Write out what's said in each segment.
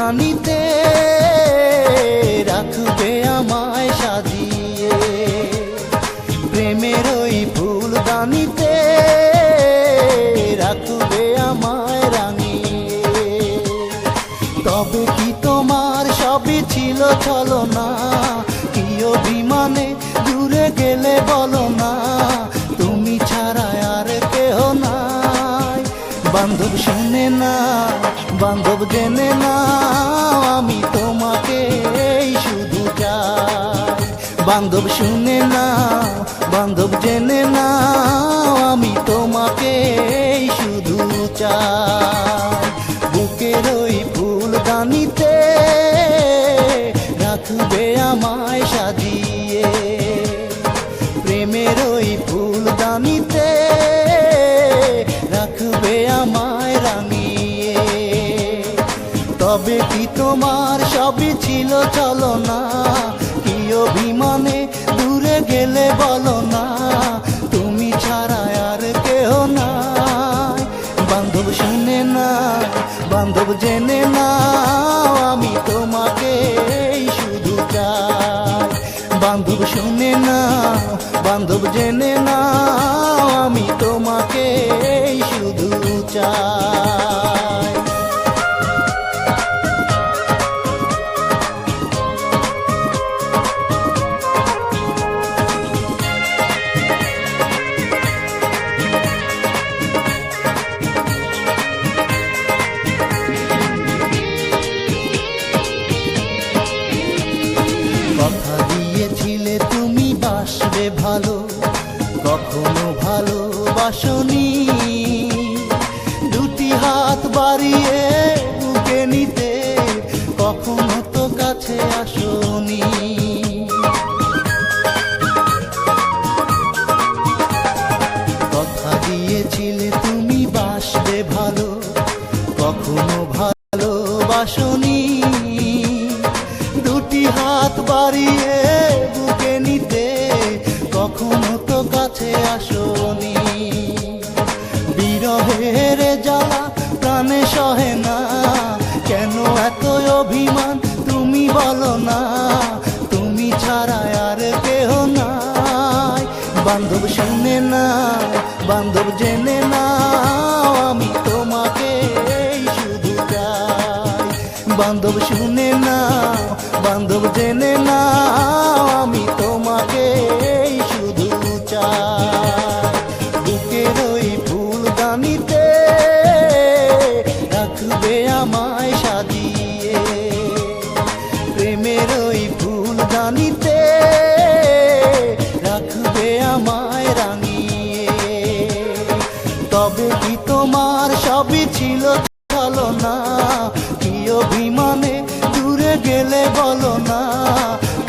ফুলদানিতে রাখবে আমায় সাজিয়ে, প্রেমের ওই ফুলদানিতে রাখবে আমায় রাঙিয়ে। তবে কি তোমার সবই ছিল ছলনা, কি অভিমানে দূরে গেলে বলো না, তুমি ছাড়া আর কেহ নাই। বান্ধব শুনে না, বান্ধব জেনে না, আমি তোমাকে শুধু চাই। বান্ধব শুনে না, বান্ধব জেনে না, আমি তোমাকে শুধু চাই। বুকের ওই ফুলদানিতে রাখবে আমায় সাজিয়ে, প্রেমের ওই ফুলদানিতে রাখবে আমায় রাঙিয়ে। তবে কি তোমার সবই ছিল ছলনা, কি অভিমানে দূরে গেলে বলো না, তুমি ছাড়া আর কেহ নাই। বান্ধব শুনে না, বান্ধব জেনে না, আমি তোমাকে শুধু চাই। বান্ধব শুনে না, বান্ধব জেনে না, আমি তোমাকে শুধু চাই। কথা দিয়েছিলে তুমি বাসবে ভালো, কখনো ভালোবাসনি। দুটি হাত বাড়িয়ে বুকে নিতে, কখনো তো কাছে আসনি। কথা দিয়েছিলে তুমি বাসবে ভালো, কখনো ভালোবাসনি। দুটি হাত বাড়িয়ে বুকে নিতে, কখনো তো কাছে আসনি। বিরহের জ্বালা প্রাণে সহে না, কেন এত অভিমান তুমি বলো না, তুমি ছাড়া আর কেহ নাই। বান্ধব শুনে না, বান্ধব জেনে না, আমি তোমাকে শুধু চাই। বান্ধব শুনে না, বান্ধব জেনে না, আমি তোমাকে শুধু চাই। বুকের ওই ফুলদানিতে রাখবে আমায় সাজিয়ে, প্রেমের ওই ফুলদানিতে রাখবে আমায় রাঙিয়ে। তবে কি তোমার সবই ছিল ছলনা, কি অভিমানে দূরে গেলে বলো না,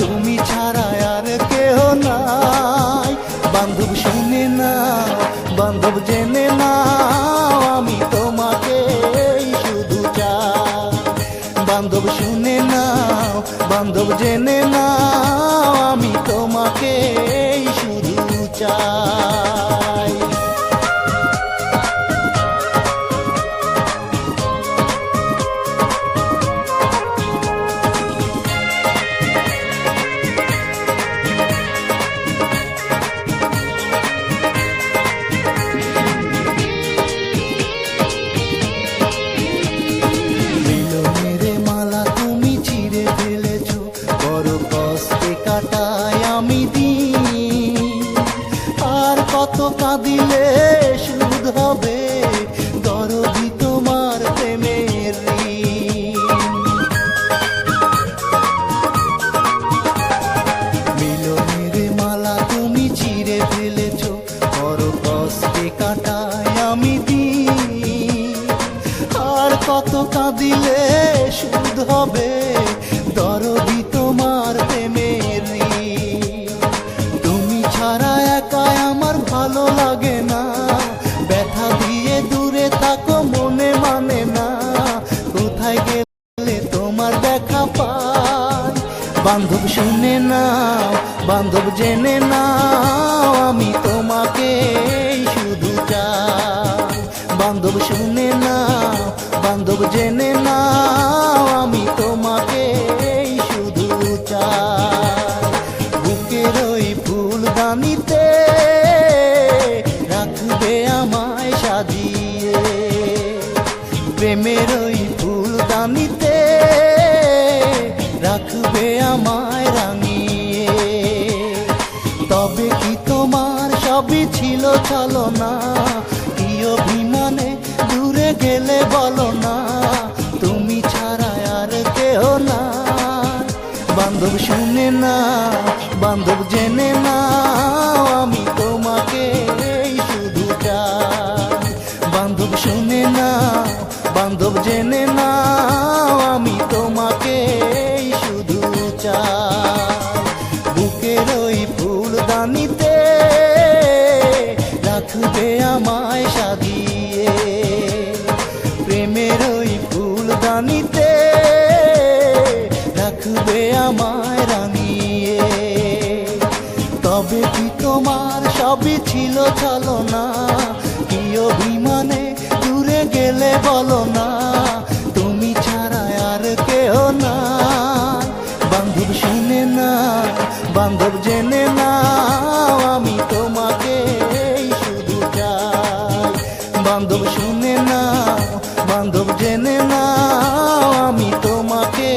তুমি ছাড়া আর কেহ নাই। বান্ধব শুনে না, বান্ধব জেনে না, আমি তোমাকে শুধু চাই। বান্ধব শুনে না, বান্ধব জেনে না, আমি তোমাকে শুধু চাই। আমি দিন আর কত কাঁদিলে সুদ হবে, দরদি তোমার প্রেমের ঋণ। মিলনের মালা তুমি ছিঁড়ে ফেলেছ, বড় কষ্টে কাটাই আমি দিন। আর কত কাঁদিলে সুদ হবে, দরদি তোমার প্রেমের ঋণ। তুমি ছাড়া একাই আমার ভালো লাগে না, ব্যথা দিয়ে দূরে থাকো মনে মানে না, কোথায় গেলে তোমার দেখা পাই। বান্ধব শুনে না, বান্ধব জেনে না, আমি তোমাকে শুধু চাই। বান্ধব শুনে না, বান্ধব বান্ধব জেনে নাও আমি তোমাকে শুধু চাই। বুকের ওই ফুলদানিতে রাখবে আমায় সাজিয়ে, প্রেমের ওই ফুলদানিতে রাখবে আমায় রাঙিয়ে। তবে কি তোমার সবই ছিল ছলনা, কি অভিমানে দূরে গেলে বলো না, তুমি ছাড়া আর কেহ না। বান্ধব শুনে না, বান্ধব জেনে না, আমি তোমাকে শুধু চাই। বান্ধব শুনে না, বান্ধব জেনে না, আমি তোমাকে শুধু চাই। বুকের ওই ফুলদানিতে রাখবে আমায় সাজিয়ে, প্রেমের ওই ফুলদানিতে রাখবে আমায় রাঙিয়ে। তবে কি তোমার সবই ছিল ছলনা, কি অভিমানে দূরে গেলে বলো না, তুমি ছাড়া আর কেহ না। বান্ধব শুনে না, বান্ধব জেনে না, আমি তোমাকে শুধু চাই। বান্ধব শুনে না, বান্ধব জেনে না, আমি তোমাকে